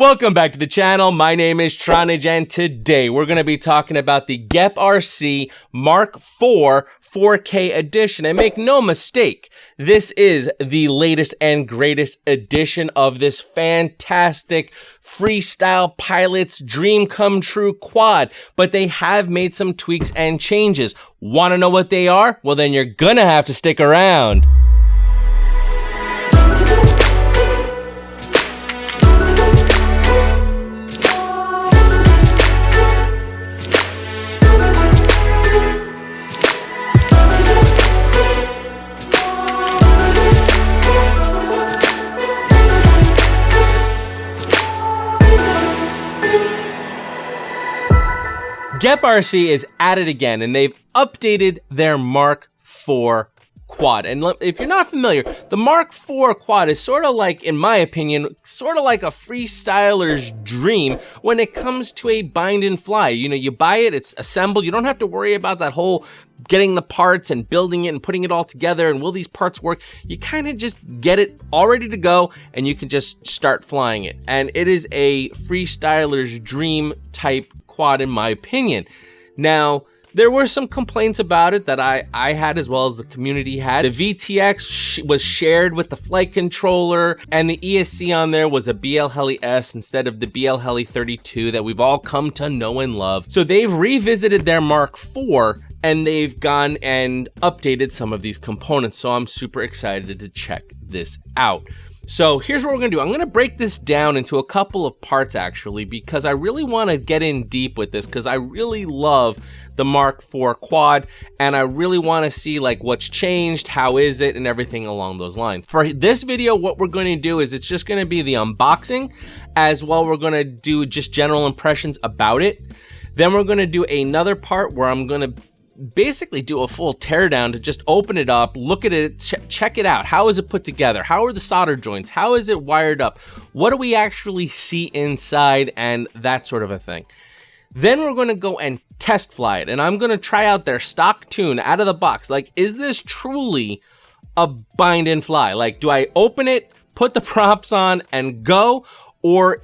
Welcome back to the channel. My name is Tronage, and today we're going to be talking about the GepRC Mark4 4K edition. And make no mistake, this is the latest and greatest edition of this fantastic freestyle pilot's dream come true quad. But they have made some tweaks and changes. Want to know what they are? Well, then you're going to have to stick around. GepRC is at it again, and they've updated their Mark4 quad. And if you're not familiar, the Mark4 quad is sort of like, in my opinion, sort of like a freestyler's dream when it comes to a bind and fly. You know, you buy it, it's assembled, you don't have to worry about that whole getting the parts and building it and putting it all together and will these parts work. You kind of just get it all ready to go and you can just start flying it. And it is a freestyler's dream type quad in my opinion. Now, there were some complaints about it that I had as well as the community had. The VTX was shared with the flight controller, and the ESC on there was a BL Heli S instead of the BL Heli 32 that we've all come to know and love. So they've revisited their Mark4 and they've gone and updated some of these components. So I'm super excited to check this out. So here's what we're gonna do. I'm gonna break this down into a couple of parts actually, because I really wanna get in deep with this because I really love the Mark4 quad and I really wanna see like what's changed, how is it, and everything along those lines. For this video, what we're gonna do is it's just gonna be the unboxing, as well we're gonna do just general impressions about it. Then we're gonna do another part where I'm gonna basically do a full teardown to just open it up, look at it, check it out. How is it put together? How are the solder joints? How is it wired up? What do we actually see inside, and that sort of a thing. Then we're going to go and test fly it, and I'm going to try out their stock tune out of the box. Like, is this truly a bind and fly? Like, do I open it, put the props on, and go, or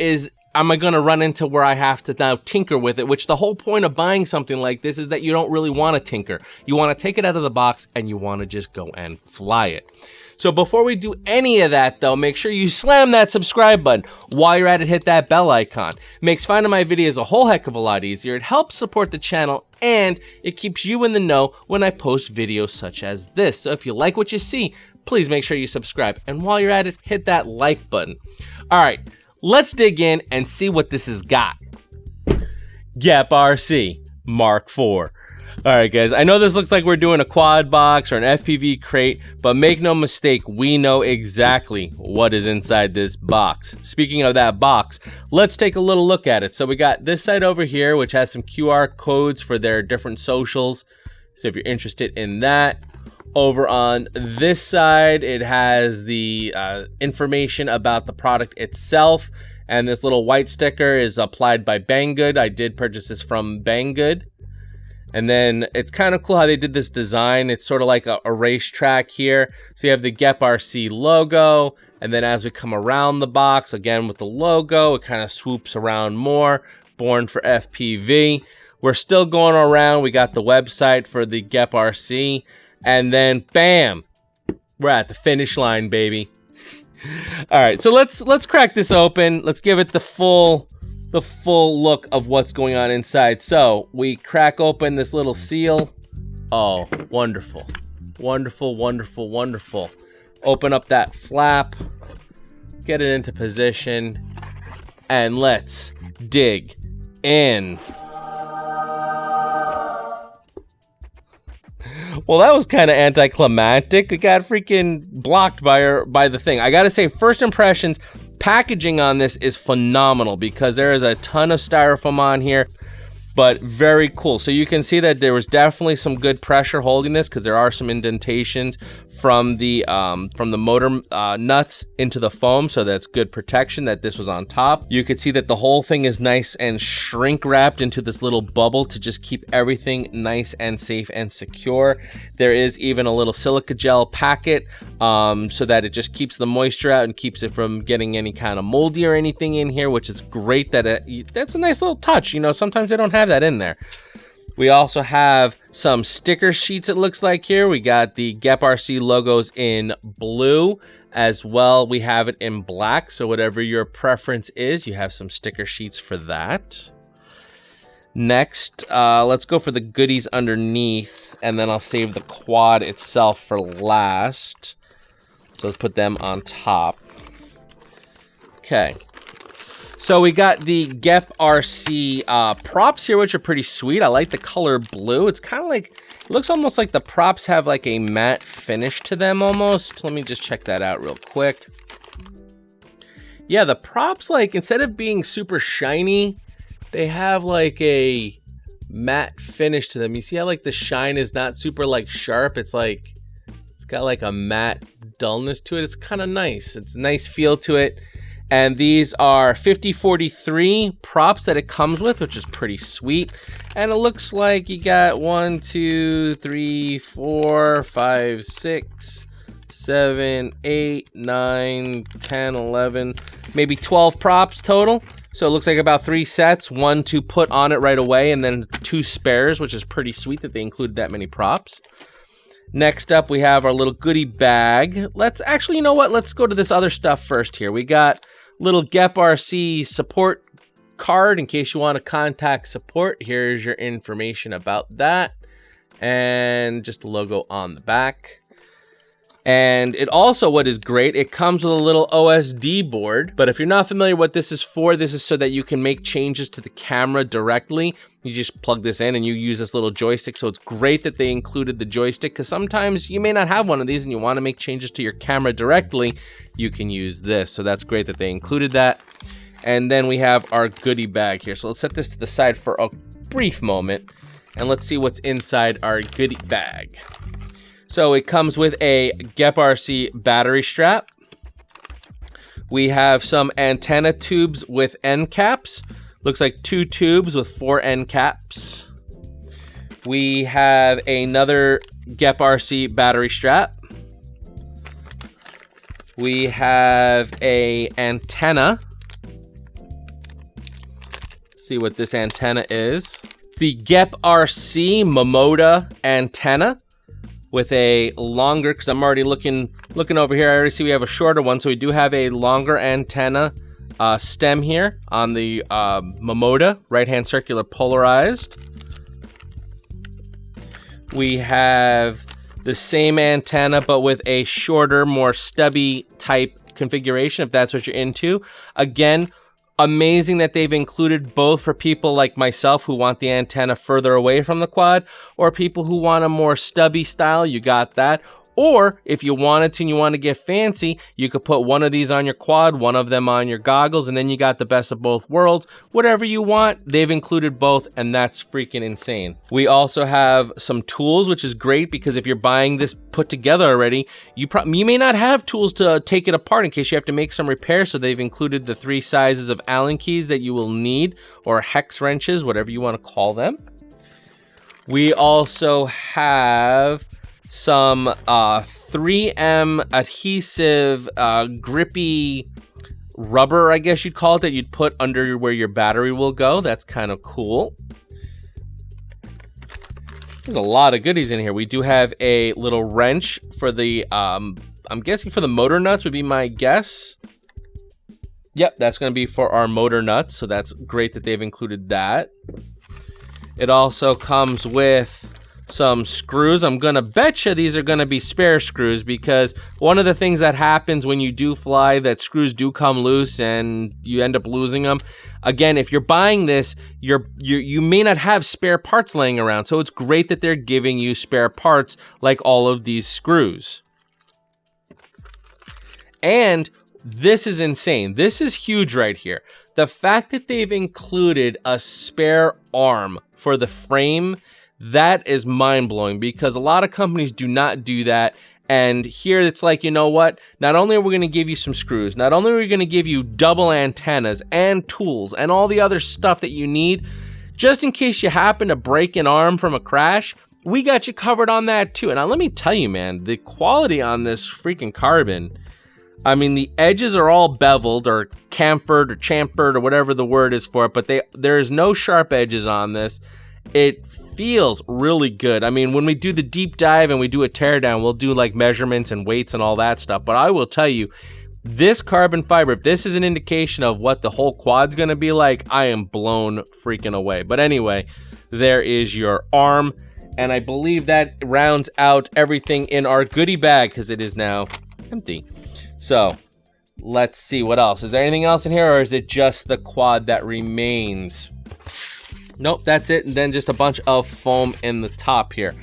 am I gonna run into where I have to now tinker with it, which the whole point of buying something like this is that you don't really want to tinker. You want to take it out of the box and you want to just go and fly it. So before we do any of that though, make sure you slam that subscribe button. While you're at it, hit that bell icon. It makes finding my videos a whole heck of a lot easier. It helps support the channel and it keeps you in the know when I post videos such as this. So if you like what you see, please make sure you subscribe. And while you're at it, hit that like button. All right. Let's dig in and see what this has got. GepRC Mark4. All right, guys, I know this looks like we're doing a quad box or an FPV crate, but make no mistake, we know exactly what is inside this box. Speaking of that box, let's take a little look at it. So we got this side over here, which has some QR codes for their different socials. So if you're interested in that. Over on this side, it has the information about the product itself, and this little white sticker is applied by Banggood. I did purchase this from Banggood. And then it's kind of cool how they did this design. It's sort of like a racetrack here. So you have the GepRC logo, and then as we come around the box, again with the logo, it kind of swoops around more. Born for FPV. We're still going around. We got the website for the GepRC. And then, bam, we're at the finish line, baby. All right, so let's crack this open. Let's give it the full look of what's going on inside. So we crack open this little seal. Oh, wonderful, wonderful, wonderful, wonderful. Open up that flap, get it into position, and let's dig in. Well, that was kind of anticlimactic. It got freaking blocked by the thing. I gotta say, first impressions, packaging on this is phenomenal because there is a ton of styrofoam on here. but very cool. So you can see that there was definitely some good pressure holding this, because there are some indentations from the motor nuts into the foam, so that's good protection that this was on top. You can see that the whole thing is nice and shrink wrapped into this little bubble to just keep everything nice and safe and secure. There is even a little silica gel packet so that it just keeps the moisture out and keeps it from getting any kind of moldy or anything in here, which is great. That's a nice little touch. You know, sometimes they don't have that in there. We also have some sticker sheets, it looks like here. We got the GepRC logos in blue as well. We have it in black, so whatever your preference is, you have some sticker sheets for that. Next, let's go for the goodies underneath, and then I'll save the quad itself for last. So let's put them on top. Okay. So we got the GepRC props here, which are pretty sweet. I like the color blue. It's kind of like, it looks almost like the props have like a matte finish to them almost. Let me just check that out real quick. Yeah, the props, like, instead of being super shiny, they have like a matte finish to them. You see how like the shine is not super like sharp? It's like, it's got like a matte dullness to it. It's kind of nice. It's a nice feel to it. And these are 5043 props that it comes with, which is pretty sweet. And it looks like you got 1, 2, 3, 4, 5, 6, 7, 8, 9, 10, 11, maybe 12 props total. So it looks like about 3 sets, 1 to put on it right away, and then 2 spares, which is pretty sweet that they included that many props. Next up, we have our little goodie bag. Let's actually, you know what? Let's go to this other stuff first here. We got little GepRC support card in case you want to contact support. Here's your information about that. And just a logo on the back. And it also, what is great, it comes with a little OSD board. But if you're not familiar what this is for, this is so that you can make changes to the camera directly. You just plug this in and you use this little joystick. So it's great that they included the joystick, because sometimes you may not have one of these and you want to make changes to your camera directly. You can use this. So that's great that they included that. And then we have our goodie bag here. So let's set this to the side for a brief moment and let's see what's inside our goodie bag. So it comes with a GepRC battery strap. We have some antenna tubes with end caps. Looks like 2 tubes with 4 end caps. We have another GepRC battery strap. We have a antenna. Let's see what this antenna is. It's the GepRC Momoda antenna with a longer, because I'm already looking over here. I already see we have a shorter one, so we do have a longer antenna stem here on the Momoda, right-hand circular polarized. We have the same antenna, but with a shorter, more stubby type configuration, if that's what you're into. Again, amazing that they've included both for people like myself who want the antenna further away from the quad, or people who want a more stubby style, you got that. Or if you wanted to and you want to get fancy, you could put one of these on your quad, one of them on your goggles, and then you got the best of both worlds. Whatever you want, they've included both, and that's freaking insane. We also have some tools, which is great, because if you're buying this put together already, you may not have tools to take it apart in case you have to make some repairs, so they've included the 3 sizes of Allen keys that you will need, or hex wrenches, whatever you want to call them. We also have some 3M adhesive grippy rubber, I guess you'd call it, that you'd put under where your battery will go. That's kind of cool. There's a lot of goodies in here. We do have a little wrench for the, I'm guessing for the motor nuts would be my guess. Yep, that's going to be for our motor nuts, so that's great that they've included that. It also comes with some screws. I'm gonna bet you these are gonna be spare screws, because one of the things that happens when you do fly, that screws do come loose and you end up losing them. Again, if you're buying this, you may not have spare parts laying around, so it's great that they're giving you spare parts like all of these screws. And this is insane. This is huge right here. The fact that they've included a spare arm for the frame, that is mind-blowing, because a lot of companies do not do that. And here it's like, you know what? Not only are we going to give you some screws, not only are we going to give you double antennas and tools and all the other stuff that you need, just in case you happen to break an arm from a crash, we got you covered on that too. And now let me tell you, man, the quality on this freaking carbon, I mean, the edges are all beveled or chamfered or chamfered or whatever the word is for it, but there is no sharp edges on this. It feels really good. I mean, when we do the deep dive and we do a teardown, we'll do like measurements and weights and all that stuff. But I will tell you, this carbon fiber, if this is an indication of what the whole quad's gonna be like, I am blown freaking away. But anyway, there is your arm. And I believe that rounds out everything in our goodie bag, because it is now empty. So let's see what else. Is there anything else in here, or is it just the quad that remains? Nope, that's it. And then just a bunch of foam in the top here.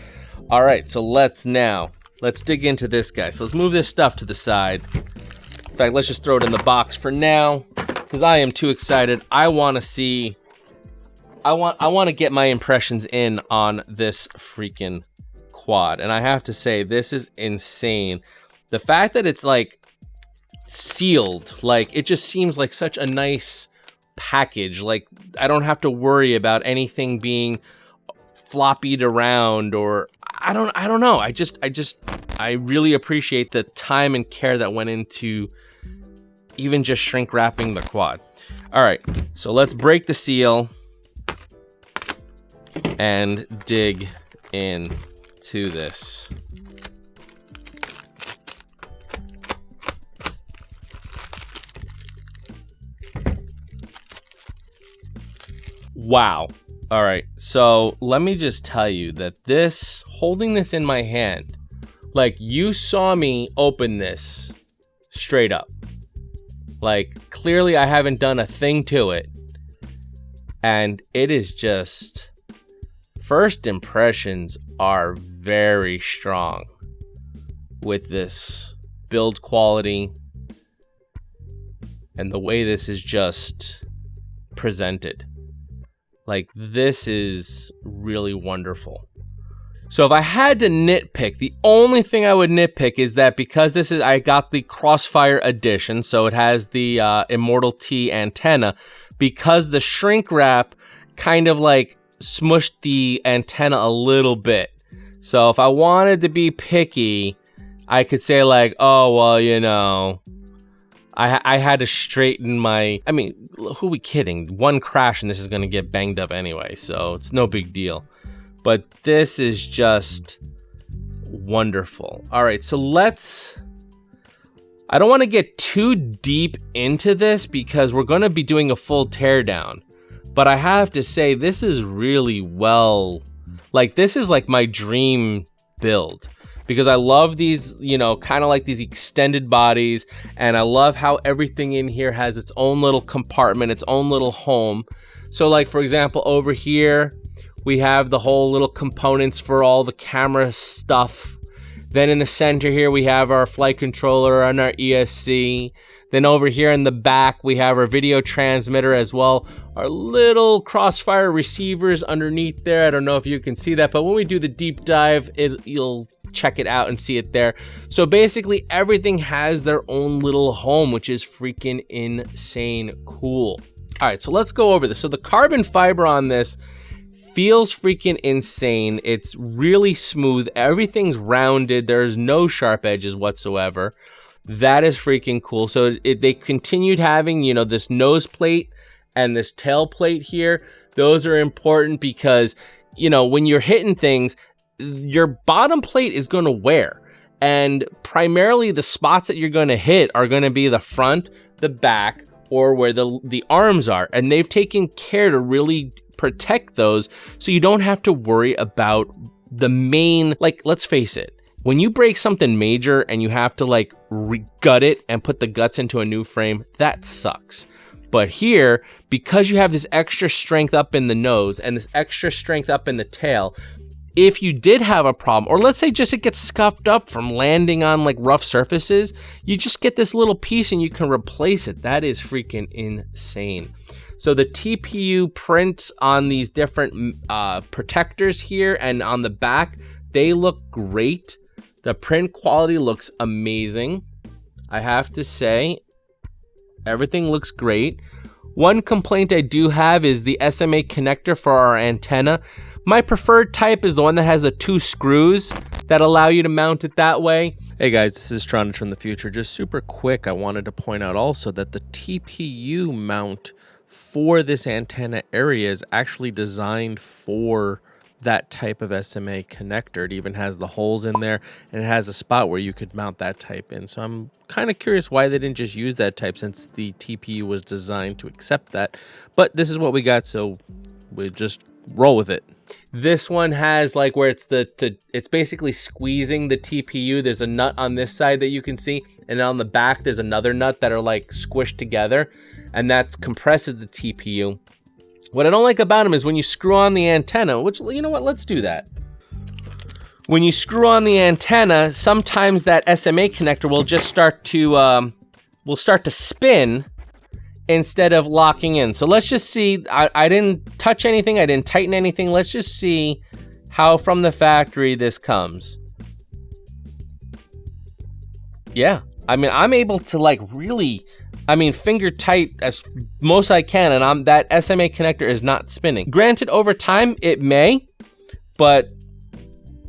All right, so let's dig into this guy. So let's move this stuff to the side. In fact, let's just throw it in the box for now, because I am too excited. I want to get my impressions in on this freaking quad. And I have to say, this is insane. The fact that it's like sealed, like it just seems like such a nice package. Like I don't have to worry about anything being floppied around, or I don't know. I really appreciate the time and care that went into even just shrink wrapping the quad. All right, so let's break the seal and dig into this. Wow. All right, so let me just tell you that holding this in my hand, like you saw me open this straight up. Like clearly I haven't done a thing to it. And it is just, first impressions are very strong with this build quality and the way this is just presented. Like this is really wonderful. So if I had to nitpick, the only thing I would nitpick is that because I got the Crossfire edition, so it has the Immortal T antenna, because the shrink wrap kind of like smushed the antenna a little bit. So if I wanted to be picky, I could say like, oh, well, you know, I had to straighten my, I mean, who are we kidding? One crash and this is going to get banged up anyway, so it's no big deal. But this is just wonderful. All right, so I don't want to get too deep into this because we're going to be doing a full teardown. But I have to say, this is really this is like my dream build. Because I love these, you know, kind of like these extended bodies. And I love how everything in here has its own little compartment, its own little home. So like, for example, over here, we have the whole little components for all the camera stuff. Then in the center here, we have our flight controller and our ESC. Then over here in the back, we have our video transmitter as well. Our little Crossfire receivers underneath there. I don't know if you can see that, but when we do the deep dive, you'll check it out and see it there. So basically everything has their own little home, which is freaking insane cool. All right, so let's go over this. So the carbon fiber on this feels freaking insane. It's really smooth. Everything's rounded. There's no sharp edges whatsoever. That is freaking cool. So they continued having, you know, this nose plate and this tail plate here. Those are important because, you know, when you're hitting things, your bottom plate is going to wear. And primarily the spots that you're going to hit are going to be the front, the back, or where the arms are. And they've taken care to really protect those so you don't have to worry about the main, like, let's face it. When you break something major and you have to like gut it and put the guts into a new frame, that sucks. But here, because you have this extra strength up in the nose and this extra strength up in the tail, if you did have a problem, or let's say just it gets scuffed up from landing on like rough surfaces, you just get this little piece and you can replace it. That is freaking insane. So the TPU prints on these different protectors here and on the back, they look great. The print quality looks amazing. I have to say, everything looks great. One complaint I do have is the SMA connector for our antenna. My preferred type is the one that has the 2 screws that allow you to mount it that way. Hey guys, this is Tronage from the future. Just super quick, I wanted to point out also that the TPU mount for this antenna area is actually designed for that type of SMA connector. It even has the holes in there, and it has a spot where you could mount that type in. So I'm kind of curious why they didn't just use that type, since the TPU was designed to accept that. But this is what we got, so we just roll with it. This one has like where it's it's basically squeezing the TPU. There's a nut on this side that you can see, and on the back there's another nut that are like squished together, and that compresses the TPU. What I don't like about them is when you screw on the antenna, which, you know what, let's do that. When you screw on the antenna, sometimes that SMA connector will just start to spin instead of locking in. So let's just see, I didn't touch anything, I didn't tighten anything. Let's just see how from the factory this comes. Yeah, I mean, I'm able to like really, I mean, finger tight as most I can, and that SMA connector is not spinning. Granted, over time it may, but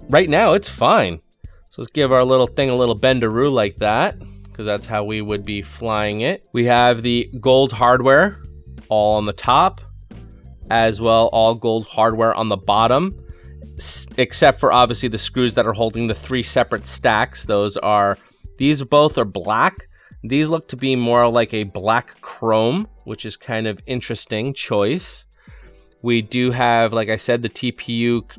right now it's fine. So let's give our little thing a little bendaroo like that, because that's how we would be flying it. We have the gold hardware all on the top, as well all gold hardware on the bottom, except for obviously the screws that are holding the 3 separate stacks. These both are black. These look to be more like a black chrome, which is kind of interesting choice. We do have, like I said, the TPU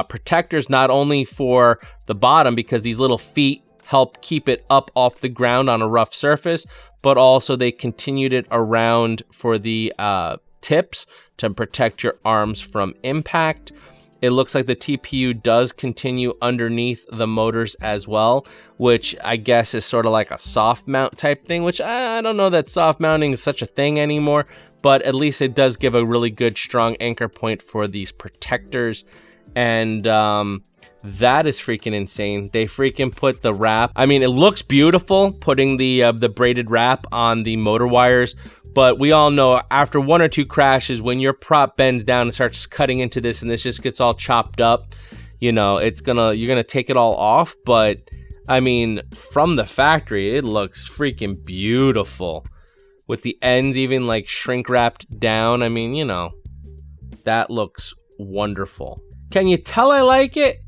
protectors, not only for the bottom, because these little feet help keep it up off the ground on a rough surface, but also they continued it around for the tips to protect your arms from impact. It looks like the TPU does continue underneath the motors as well, which I guess is sort of like a soft mount type thing, which I don't know that soft mounting is such a thing anymore, but at least it does give a really good strong anchor point for these protectors. And that is freaking insane. They freaking put the wrap. I mean, it looks beautiful putting the braided wrap on the motor wires, but we all know after 1 or 2 crashes, when your prop bends down and starts cutting into this and this just gets all chopped up, you know, you're gonna take it all off. But I mean, from the factory, it looks freaking beautiful with the ends even like shrink wrapped down. I mean, you know, that looks wonderful. Can you tell I like it?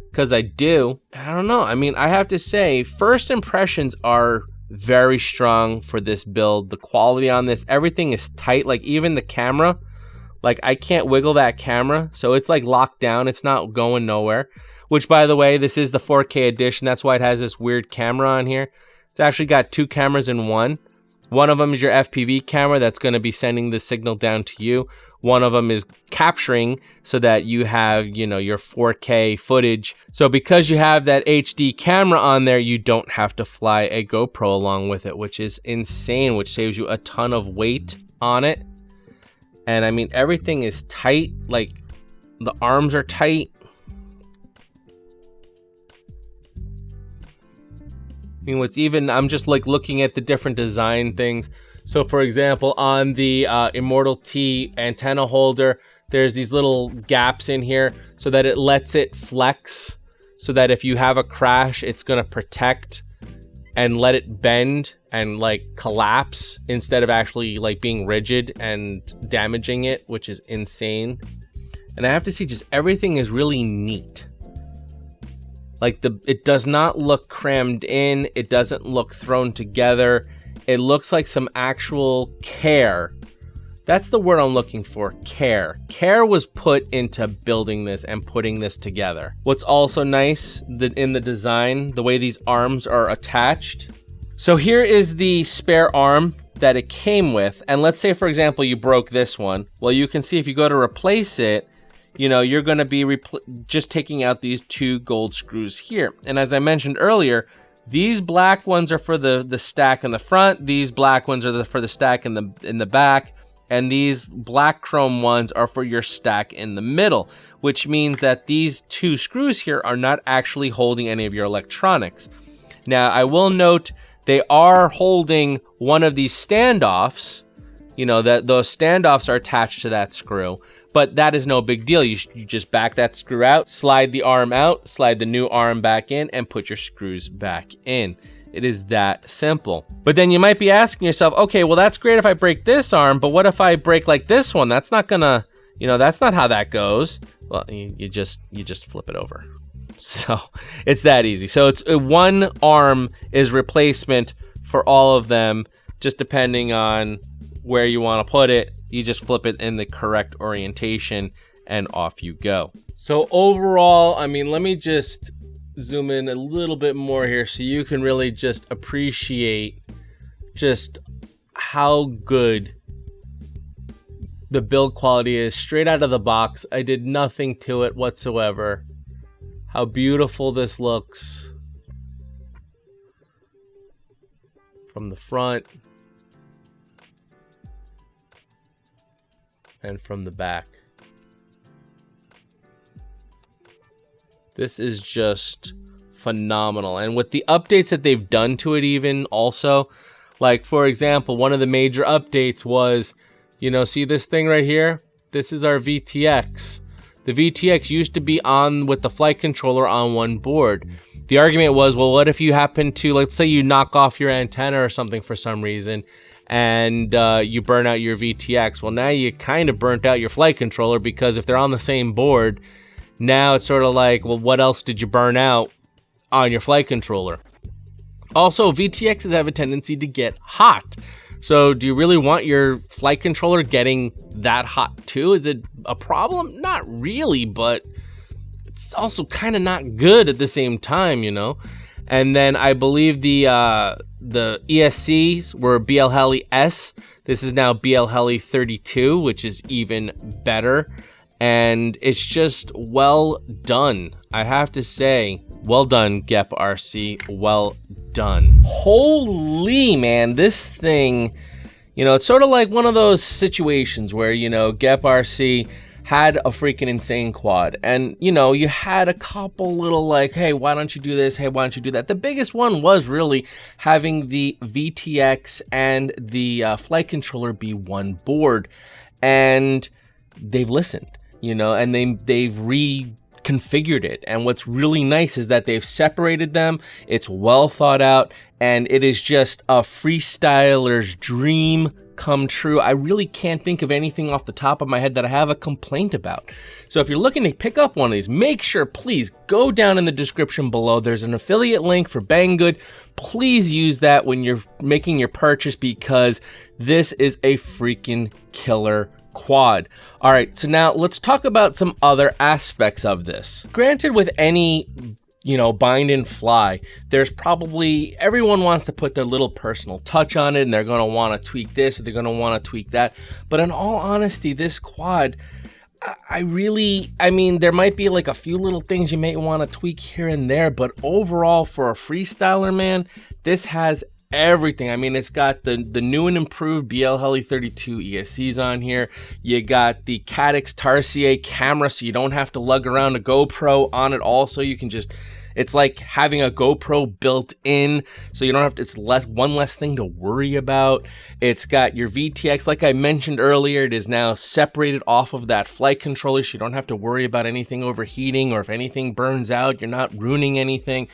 Because I do. I don't know. I mean, I have to say, first impressions are very strong for this build. The quality on this, everything is tight. Like even the camera, like I can't wiggle that camera, so it's like locked down. It's not going nowhere. Which, by the way, this is the 4K edition. That's why it has this weird camera on here. It's actually got 2 cameras in one. One of them is your FPV camera that's going to be sending the signal down to you. One of them is capturing so that you have, you know, your 4K footage. So because you have that HD camera on there, you don't have to fly a GoPro along with it, which is insane, which saves you a ton of weight on it. And I mean, everything is tight, like the arms are tight. I mean, what's even, I'm just like looking at the different design things. So for example, on the Immortal T antenna holder, there's these little gaps in here so that it lets it flex, so that if you have a crash, it's gonna protect and let it bend and like collapse instead of actually like being rigid and damaging it, which is insane. And I have to say, just everything is really neat. Like it does not look crammed in, it doesn't look thrown together. It looks like some actual care. That's the word I'm looking for, care. Care was put into building this and putting this together. What's also nice in the design, the way these arms are attached. So here is the spare arm that it came with. And let's say, for example, you broke this one. Well, you can see if you go to replace it, you know, you're going to be just taking out these 2 gold screws here. And as I mentioned earlier, these black ones are for the stack in the front. These black ones are for the stack in the back. And these black chrome ones are for your stack in the middle, which means that these 2 screws here are not actually holding any of your electronics. Now, I will note they are holding one of these standoffs, you know, that those standoffs are attached to that screw, but that is no big deal. You just back that screw out, slide the arm out, slide the new arm back in, and put your screws back in. It is that simple. But then you might be asking yourself, okay, well, that's great if I break this arm, but what if I break like this one? That's not gonna, you know, that's not how that goes. Well, you just flip it over. So it's that easy. So it's one arm is replacement for all of them, just depending on where you want to put it. You just flip it in the correct orientation and off you go. So overall, I mean, let me just zoom in a little bit more here so you can really just appreciate just how good the build quality is straight out of the box. I did nothing to it whatsoever. How beautiful this looks from the front and from the back. This is just phenomenal. And with the updates that they've done to it even also, like for example, one of the major updates was, you know, see this thing right here? This is our VTX. The VTX used to be on with the flight controller on one board. The argument was, well, what if you happen to, let's say you knock off your antenna or something for some reason, and you burn out your VTX. Well, now you kind of burnt out your flight controller, because if they're on the same board, now it's sort of like, well, what else did you burn out on your flight controller? Also, VTXs have a tendency to get hot. So do you really want your flight controller getting that hot too? Is it a problem? Not really, but it's also kind of not good at the same time, you know? And then I believe the ESCs were BL Heli S. This is now BL Heli 32, which is even better. And it's just well done. I have to say, well done, GepRC, well done. Holy man, this thing, you know, it's sort of like one of those situations where, you know, GepRC had a freaking insane quad, and, you know, you had a couple little like, hey, why don't you do this? Hey, why don't you do that? The biggest one was really having the VTX and the flight controller be one board, and they've listened. You know, and they've reconfigured it. And what's really nice is that they've separated them. It's well thought out, and it is just a freestyler's dream come true. I really can't think of anything off the top of my head that I have a complaint about. So if you're looking to pick up one of these, make sure, please, go down in the description below. There's an affiliate link for Banggood. Please use that when you're making your purchase, because this is a freaking killer quad. All right, so now let's talk about some other aspects of this. Granted, with any, you know, bind and fly, there's probably, everyone wants to put their little personal touch on it, and they're going to want to tweak this, or they're going to want to tweak that. But in all honesty, this quad, I mean, there might be like a few little things you may want to tweak here and there, but overall, for a freestyler, man, this has everything. I mean, it's got the new and improved BL Heli 32 ESCs on here. You got the Caddx Tarsier camera, so you don't have to lug around a GoPro on it. Also, you can just, it's like having a GoPro built in, so you don't have to, it's one less thing to worry about. It's got your VTX, like I mentioned earlier. It is now separated off of that flight controller, so you don't have to worry about anything overheating, or if anything burns out, you're not ruining anything.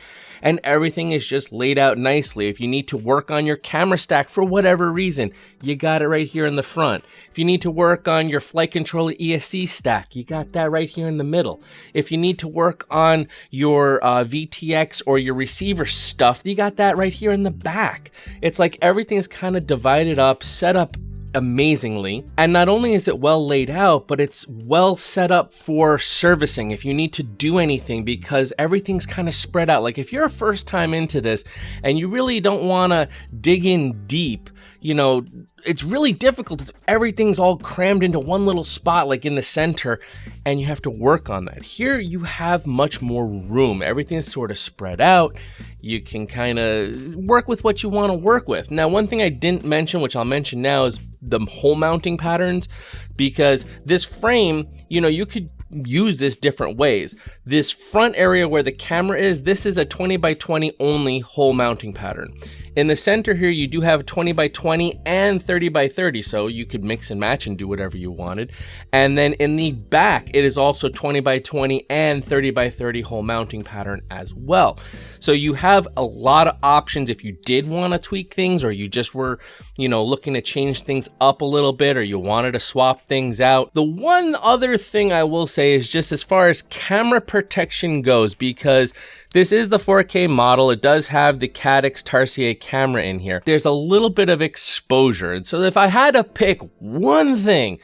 And everything is just laid out nicely. If you need to work on your camera stack for whatever reason, you got it right here in the front. If you need to work on your flight controller ESC stack, you got that right here in the middle. If you need to work on your VTX or your receiver stuff, you got that right here in the back. It's like everything is kind of divided up, set up amazingly. And not only is it well laid out, but it's well set up for servicing if you need to do anything, because everything's kind of spread out. Like if you're a first time into this and you really don't want to dig in deep, you know, it's really difficult. Everything's all crammed into one little spot, like in the center, and you have to work on that. Here you have much more room. Everything's sort of spread out. You can kind of work with what you want to work with. Now, one thing I didn't mention, which I'll mention now, is the hole mounting patterns, because this frame, you could use this different ways. This front area where the camera is, this is a 20 by 20 only hole mounting pattern. In the center here, you do have 20 by 20 and 30 by 30, so you could mix and match and do whatever you wanted. And then in the back, it is also 20 by 20 and 30 by 30 hole mounting pattern as well. So you have a lot of options if you did want to tweak things, or you just were, looking to change things up a little bit, or you wanted to swap things out. The one other thing I will say is just as far as camera protection goes, because this is the 4K model, it does have the Caddx Tarsier camera in here. There's a little bit of exposure. And so if I had to pick one thing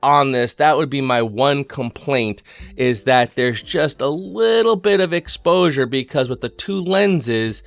on this, that would be my one complaint, is that there's just a little bit of exposure, because with the two lenses,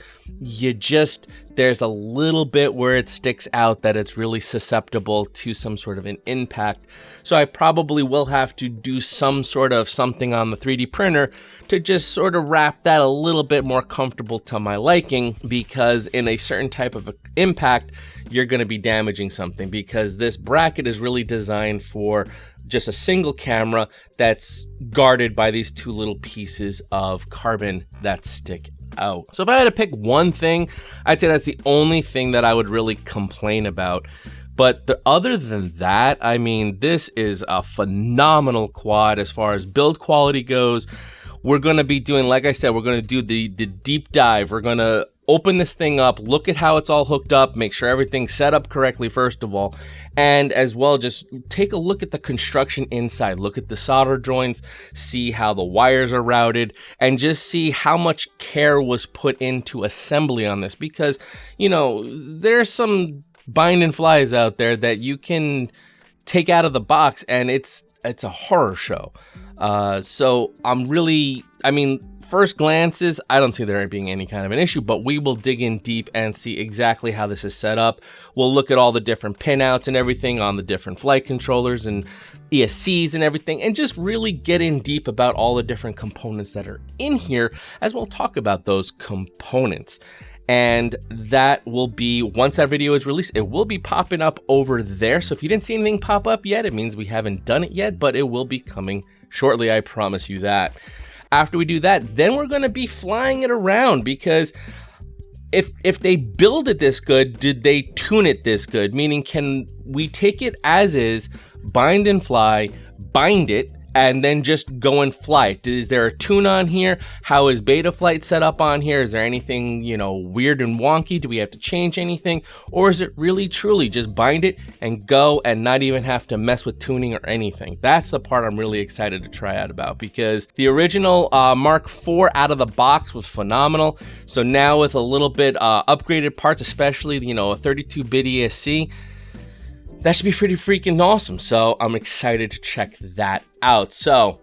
there's a little bit where it sticks out that it's really susceptible to some sort of an impact. So I probably will have to do some sort of something on the 3D printer to just sort of wrap that a little bit more comfortable to my liking, because in a certain type of impact, you're going to be damaging something, because this bracket is really designed for just a single camera that's guarded by these two little pieces of carbon that stick out. So if I had to pick one thing, I'd say that's the only thing that I would really complain about. But other than that, I mean, this is a phenomenal quad as far as build quality goes. We're going to be doing, like I said, we're going to do the deep dive. We're going to open this thing up, look at how it's all hooked up, make sure everything's set up correctly first of all, and as well just take a look at the construction inside, look at the solder joints, see how the wires are routed, and just see how much care was put into assembly on this, because, there's some bind and flies out there that you can take out of the box, and it's a horror show. So first glances, I don't see there being any kind of an issue, but we will dig in deep and see exactly how this is set up. We'll look at all the different pinouts and everything on the different flight controllers and ESCs and everything, and just really get in deep about all the different components that are in here, as we'll talk about those components. And that will be, once that video is released, it will be popping up over there. So if you didn't see anything pop up yet, it means we haven't done it yet, but it will be coming shortly, I promise you that. After we do that, then we're going to be flying it around, because if they build it this good, did they tune it this good? Meaning, can we take it as is, bind and fly, bind it, and then just go and fly it? Is there a tune on here? How is Betaflight set up on here? Is there anything, weird and wonky? Do we have to change anything? Or is it really truly just bind it and go and not even have to mess with tuning or anything? That's the part I'm really excited to try out about, because the original Mark IV out of the box was phenomenal. So now with a little bit upgraded parts, especially, a 32-bit ESC, that should be pretty freaking awesome. So I'm excited to check that out. So,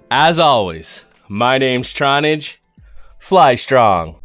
as always, my name's Tronage. Fly strong.